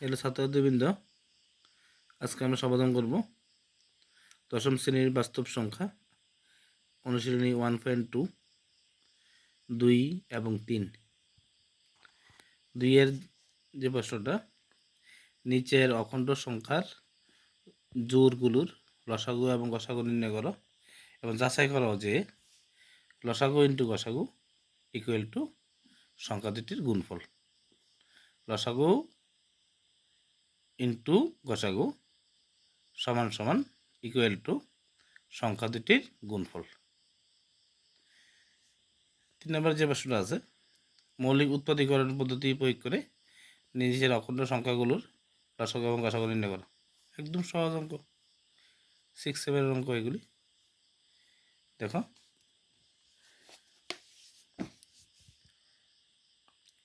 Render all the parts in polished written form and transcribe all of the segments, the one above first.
Hello ছাত্রছাত্রীবৃন্দ, আজকে আমরা সমাধান করব দশম শ্রেণীর বাস্তব সংখ্যা অনুশীলনী 1.2 2 এবং 3। 2 এর যে প্রশ্নটা, নিচের অখণ্ড সংখ্যার জোড়গুলোর লসাগু এবং গসাগু নির্ণয় করো এবং যাচাই করো যে লসাগু ইন্টু গসাগু ইকুয়াল টু সংখ্যা দুটির গুণফল। লসাগু ইন্টু গসাগু সমান সমান ইকুয়াল টু সংখ্যা দুটির গুণফল। 3 নম্বর যে প্রশ্নটা আছে, মৌলিক উৎপাদীকরণ পদ্ধতি প্রয়োগ করে নিজের অখণ্ড সংখ্যাগুলোর লসাগু এবং গসাগু নির্ণয় করো। একদম সহজ অঙ্ক, 6-7 অঙ্ক এগুলি। দেখো,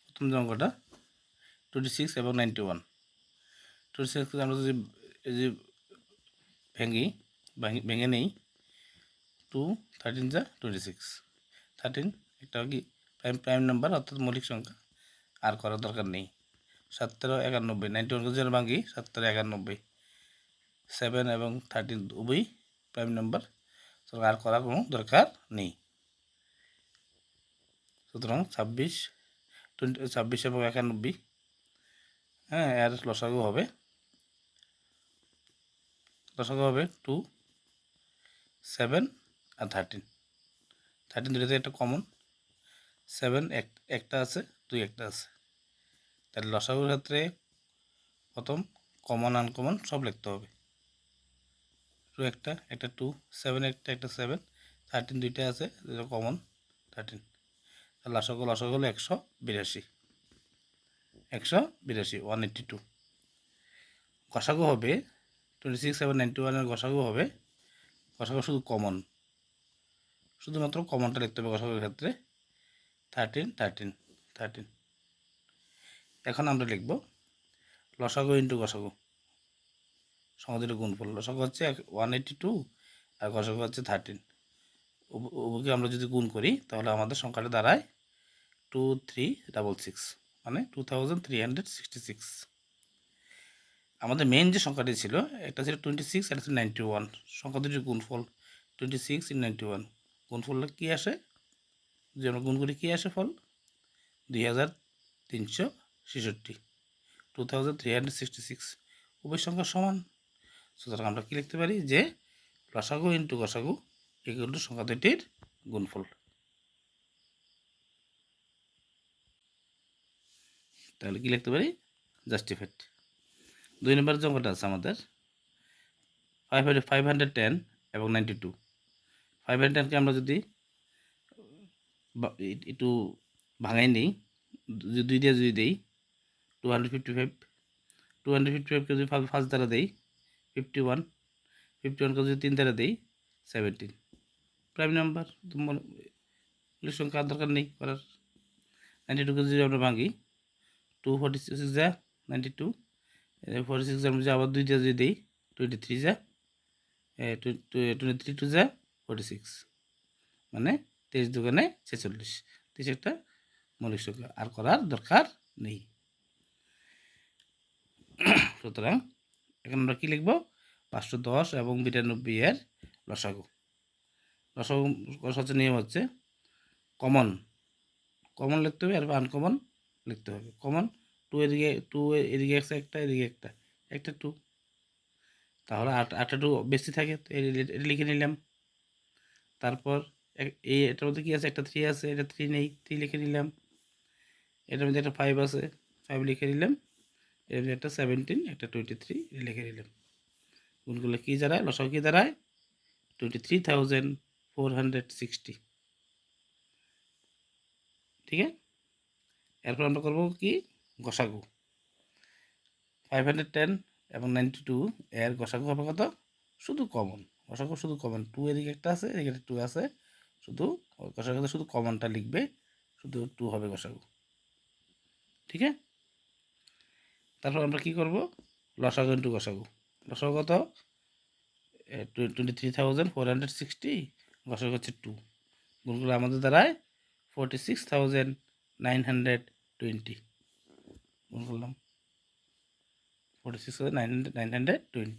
প্রথম যে অঙ্কটা 26 এবং 91। 26 আমরা যদি এই যে ভেঙে নেই, 2 13 যা 26, 13 একটা কি প্রাইম নাম্বার অর্থাৎ মৌলিক সংখ্যা, আর করার দরকার নেই। 7 13 91, 91 যেন ভাঙি 7 13 91, 7 এবং 13 উভয়ই প্রাইম নাম্বার, আর করার কোনো দরকার নেই। সুতরাং 26 এবং 91, হ্যাঁ, এর লসাগু হবে 2, 7 আর 13। 13 দুটোতে একটা কমন, 7 একটা আছে, 2 একটা আছে। তাহলে লসাগুর ক্ষেত্রে প্রথম কমন আনকমন সব লিখতে হবে। 2 একটা 2, 7 একটা 7, 13 দুইটা আছে, দুটো কমন 13। তাহলে লসাগু হলো 182, 182। গসাগু হবে 26 এবং 91 গসাগু হবে, গসাগু শুধু কমন, শুধুমাত্র কমনটা লিখতে হবে গসাগুর ক্ষেত্রে, 13 13 13। এখন আমরা লিখব লসাগু ইন্টু গসাগু সংখ্যা গুণফল। লসাগু হচ্ছে 182 আর গসাগু হচ্ছে 13। উভয়কে আমরা যদি গুণ করি তাহলে আমাদের সংখ্যাটা দাঁড়ায় 2366, মানে 2366। আমাদের মেইন যে সংখ্যাটি ছিল, একটা ছিল 26, একটা ছিল 91। সংখ্যা দুটির গুণফল 26 ইন 91। গুণফলটা কী আসে, যদি আমরা গুণ করি কী আসে ফল, 2366, 2366। উভয় সংখ্যা সমান। সুতরাং আমরা কী লিখতে পারি যে লসাগু ইন্টু গসাগু ইকুয়াল টু সংখ্যা দুটির গুণফল। তাহলে কী লিখতে পারি, জাস্টিফাইড। 2 নম্বর যে অঙ্কটা আছে আমাদের 510 এবং 92। 510কে আমরা যদি একটু ভাঙাই নিই, 2 দিয়ে যদি দিই 255, 255কে যদি 5 দ্বারা দেই 51, 51কে যদি 3 দ্বারা দেই 17। প্রাইম নাম্বার, মৌলিক সংখ্যা আর দরকার নেই করার। 92কে যদি আমরা ভাঙি 246 যা 92, 46 এর মধ্যে আবার 2 দিয়ে যদি দিই 23 যা 23 2 যা 46, মানে 23 দুগুণে 46। 23 একটা মৌলিক সংখ্যা, আর করার দরকার নেই। সুতরাং এখন আমরা কী লিখব, 510 এবং 92 এর লসাগু। লসাগু হচ্ছে নিয়ম হচ্ছে কমন লিখতে হবে আর আনকমন লিখতে হবে। কমন 2 এদিকে আছে, একটা এদিকে একটা 2, তাহলে 8টা 2 বেশি থাকে, তো এটা লিখে নিলাম। তারপর এটার মধ্যে কী আছে, একটা 3 আছে, এটা 3 নেই, 3 লিখে নিলাম। এটার মধ্যে একটা 5 আছে, 5 লিখে নিলাম। এর মধ্যে একটা 17, একটা 23 লিখে নিলাম। গুণ করলে কী দাঁড়ায়, লসাগু কী দাঁড়ায়, 23,460। ঠিক আছে। এরপর আমরা করবো কি, গসাগু। 510 এবং 92 এর গসাগু হবে কত, শুধু কমন। গসাগু শুধু কমন, 2 এদিকে একটা আছে, এদিকে একটা 2 আছে, শুধু গসাগু শুধু কমনটা লিখবে, শুধু 2 হবে গসাগু। ঠিক আছে। তারপর আমরা কি করব, লসাগু ইন্টু গসাগু। লসাগু কত, 23,460, গসাগু হচ্ছে 2। গুণ করলে আমাদের দ্বারায় 46,920। গুণ করলাম 46,920।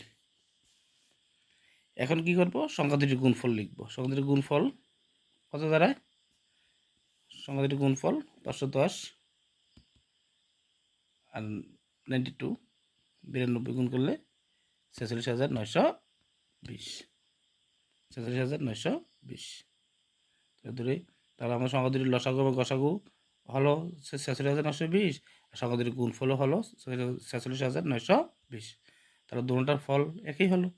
এখন কি করব, সংখ্যা দুটির গুণফল লিখব। সংখ্যা দুটির গুণফল কত দাঁড়ায়? সংখ্যা দুটির গুণফল 510 আর 92, 92 গুণ করলে 46,920, 46,920। ধরে তাহলে আমার সংখ্যা দুটির লসাগু এবং গসাগু হলো 46,920, আর সংখ্যা দুটির গুণফলও হলো 46,920। তাহলে দুটোটার ফল একই হলো।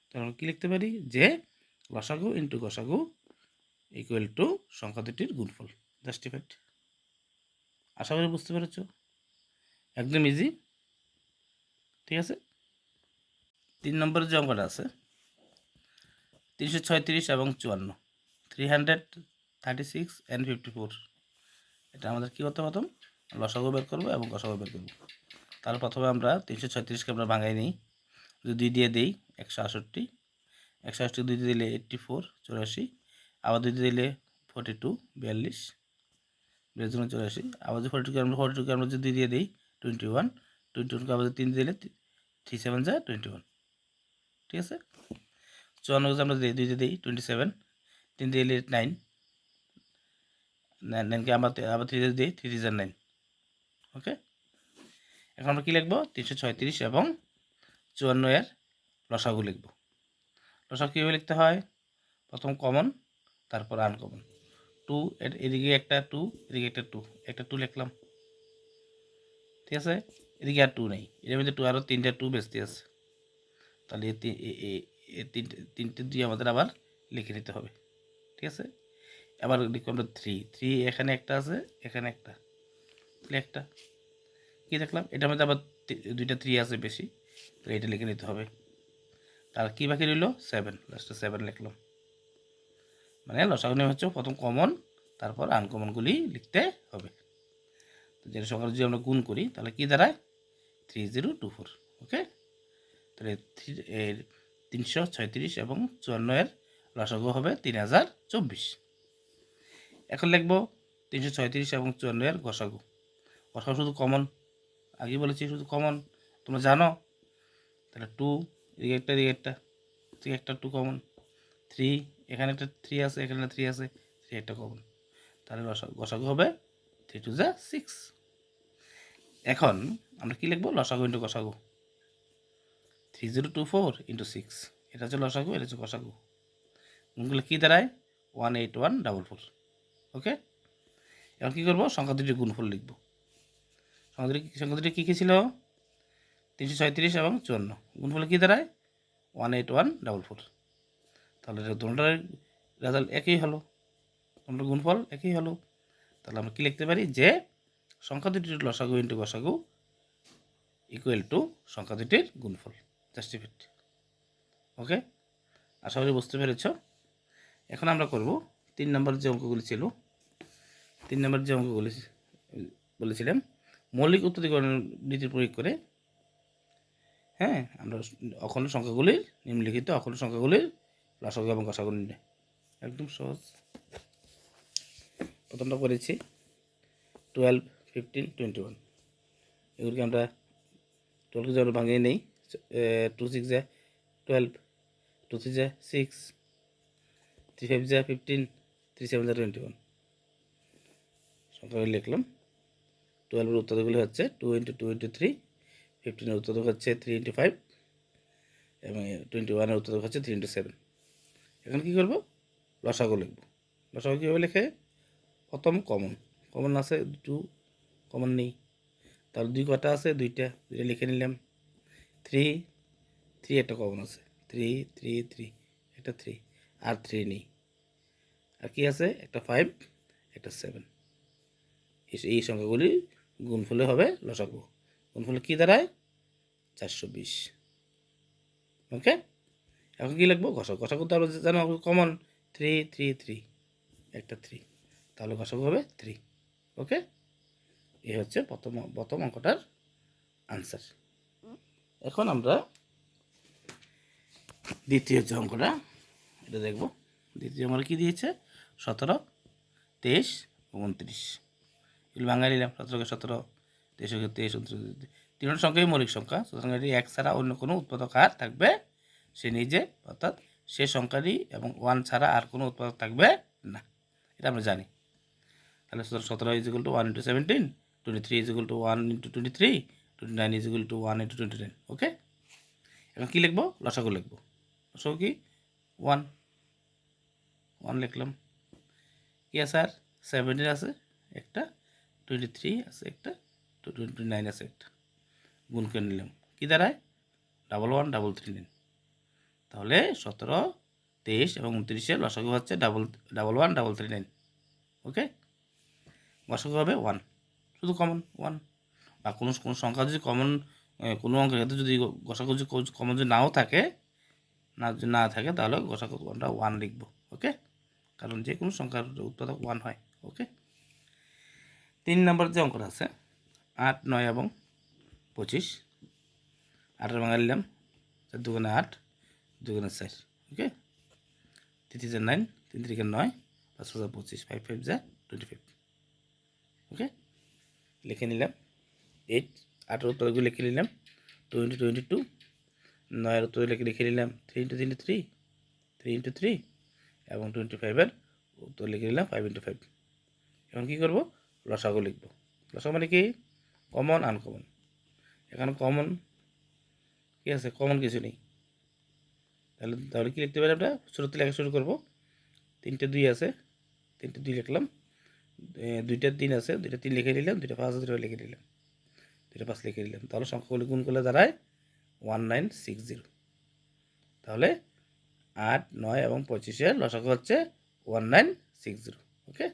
তাহলে আমরা কী লিখতে পারি যে লসাগু ইন্টু গসাগু ইকুয়াল টু সংখ্যা দুটির গুণফল। জাস্টিফাইড। আশা করি বুঝতে পেরেছ, একদম ইজি। ঠিক আছে। 3 নম্বরের যে অঙ্কটা আছে 336 এবং 54, 336 and 54, এটা আমাদের কী করতে প্রথম লসাগু বের করবো এবং গসাগু বের করবো। তাহলে প্রথমে আমরা 336কে আমরা ভাঙাই নিই। যদি 2 দিয়ে দিই 168, 168 2 দিয়ে দিলে 84 84, আবার 2 দিয়ে দিলে 42 42 84, আবার যদি 42কে আমরা যদি 2 দিয়ে দিই 21, 21কে আবার 3 দিয়ে দিলে 3 7 যা 21। ঠিক আছে। 54কে আমরা 2 দিয়ে দিই 27, 3 দিয়ে দিলে 9, 9কে আবার 3 দিয়ে দিই 3 3 9। ওকে। এখন আমরা কী লিখব, 336 এবং 54 এর লসাগু লিখব। লসাগু কীভাবে লিখতে হয়, প্রথম কমন, তারপর আনকমন। 2 এদিকে একটা 2, এদিকে একটা 2, একটা 2 লিখলাম। ঠিক আছে। এদিকে আর 2 নেই, এর মধ্যে 2 আরও 3টা 2 বেশি আছে। তাহলে এই তিনটে দিয়ে আমাদের আবার লিখে নিতে হবে। ঠিক আছে। আবার লিখব আমরা 3 এখানে একটা আছে, এখানে একটা, তাহলে একটা কী দেখলাম, এটার মধ্যে আবার 2টা 3 আছে বেশি, তাহলে এটা লিখে নিতে হবে। তার কী বাকি রইল 7, লাস্টে 7 লিখলাম। মানে লসাগু নিয়ম হচ্ছে প্রথম কমন, তারপর আনকমনগুলি লিখতে হবে। তো যেটা সংখ্যা যদি আমরা গুণ করি তাহলে কী দাঁড়ায় 3024। ওকে। তাহলে 336 এবং 54 এর লসাগু হবে 3024। এখন লিখব 336 এবং 54 এর গসাগু। গসাগু শুধু কমন, আগেই বলেছি শুধু কমন, তোমরা জানো। তাহলে 2 এদিকে একটা, এদিকে একটা, ঠিক একটা 2 কমন, 3 এখানে একটা 3 আছে, এখানে 3 আছে, 3 একটা কমন। তাহলে গসাগু হবে 3 2 6। এখন আমরা কী লিখব, লসাগু ইন্টু গসাগু। 3024 ইন্টু 6, এটা হচ্ছে লসাগু, এটা হচ্ছে গসাগু। গুণগুলো কী দাঁড়ায় 18144। ওকে। এখন কী করবো, সংখ্যা দুটির গুণফল লিখব। সংখ্যা দুটি কী কী ছিল, 336 এবং 54, গুণফল কী দাঁড়ায় 18144। তাহলে দুটোটার রেজাল্ট একই হলো, দুটোর গুণফল একই হলো। তাহলে আমরা কী লিখতে পারি যে সংখ্যা দুটির লসাগু ইন্টু গসাগু ইকুয়াল টু সংখ্যা দুটির গুণফল। জাস্টিফাইড। ওকে। আশা করি বুঝতে পেরেছ। এখন আমরা করব 3 নম্বর যে অঙ্কগুলি ছিল, 3 নম্বর যে অঙ্কগুলি বলেছিলাম মৌলিক উৎপত্তিকরণ নীতির প্রয়োগ করে, হ্যাঁ, আমরা অখণ্ড সংখ্যাগুলির নিম্নলিখিত অখণ্ড সংখ্যাগুলির লসাগু এবং গসাগু নির্ণয়। একদম সহজ। প্রথমটা করেছি 12 15 21, এগুলিকে আমরা 12কে যদি ভাঙিয়ে নেই 2 6 যা 12, 2 3 যা 6, 3 5 যা 15, 3 7 যা 21 সংখ্যাগুলি লিখলাম। 12 এর উত্তরগুলি হচ্ছে 2 × 2 × 3, 15 এর উত্তর হচ্ছে 3 × 5 এবং 21 এর উত্তর হচ্ছে 3 × 7। এখন কী করব, লসাগু লিখব। লসাগু কীভাবে লেখে, প্রথম কমন, কমন আছে 2, কমন নেই, তার 2 কটা আছে 2টা লিখে নিলাম। 3 একটা কমন আছে, 3 3 3 একটা 3, আর 3 নেই। আর কি আছে, একটা 5 একটা 7। এই সংখ্যাগুলি গুণফলে হবে লসাগু। গুণফলে কী দাঁড়ায় 420। ওকে। এখন কী লিখবো, গসাগু। গসাগু তো আমরা জানো কমন 3 3 3, একটা 3, তাহলে গসাগু হবে 3। ওকে। এই হচ্ছে প্রথম অঙ্কটার আনসার। এখন আমরা দ্বিতীয় যে অঙ্কটা এটা দেখব। দ্বিতীয় অঙ্কটা কী দিয়েছে, 17 23 29, এগুলো বাঙালি নিলাম। 17কে 17, 23কে 23, তিনটা সংখ্যাই মৌলিক সংখ্যা, সুতরাং এটি এক ছাড়া অন্য কোনো উৎপাদক আর থাকবে সে নিজে, অর্থাৎ সে সংখ্যাটি এবং 1 ছাড়া আর কোনো উৎপাদক থাকবে না, এটা আমরা জানি। তাহলে 17 is equal to 1 into 17, 23 is equal to 1 into 23, 29 is equal to 1 into 29। ওকে, এখন কী লিখবো? লসাগু লিখবো। লসাগু কি? 1 লিখলাম। কি আছে আর? 17 আছে একটা, 23 আছে একটা, 29 আছে একটা, গুণ করে নিলাম। কী দাঁড়ায়? 1 1 3 নিন। তাহলে 17, 23 এবং 29-এর লসাগু হচ্ছে 1 1 3 9। ওকে, গসাগু হবে 1, শুধু কমন 1। বা কোনো কোনো সংখ্যা যদি কমন, কোনো অঙ্কের ক্ষেত্রে যদি গসাগু যদি কমন যদি নাও থাকে, না থাকে, তাহলে গসাগু আমরা 1 লিখব। ওকে, কারণ যে কোনো সংখ্যার উৎপাদক 1 হয়। ওকে, 3 নম্বর যে অঙ্কটা আছে 8 9 এবং 25, 8-এর ভাঙা নিলাম, 4 2 8, 2 4। ওকে, 3 3 9, 3 3 9, 5 5 25, 5 5 25। ওকে, লিখে নিলাম। 8 8-এর উত্তরগুলো লিখে নিলাম, 2 ইন্টু 22, 9-এর উত্তর লিখে নিলাম 3 ইন্টু 3 3 ইন্টু 3, এবং 25-এর উত্তর লিখে নিলাম 5 ইন্টু 5। এখন কী করবো? লসাগু লিখব। লসাগু মানে কি? Common uncommon. এখানে কমন কি আছে? কমন কিছু নেই। তাহলে কি লিখতে পারি আমরা? শুরুতে লেখা শুরু করবো। 3টে 2 আছে, 3টে 2 লিখলাম। 2টা 3 আছে, 2টা 3 লিখে নিলাম, 2টা 5 আছে, 2টা লিখে নিলাম, 2টা 5 লিখে নিলাম। তাহলে সংখ্যাগুলি গুণ করলে দাঁড়ায় 1960। তাহলে 8 9 এবং 25-এর লসাগু হচ্ছে 1960। ওকে,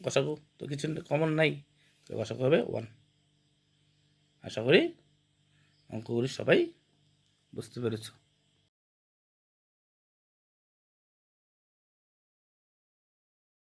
গসাগু তো কিছু কমন নাই, গসাগু হবে 1। আশা করি অঙ্কগুলি সবাই বুঝতে পেরেছ।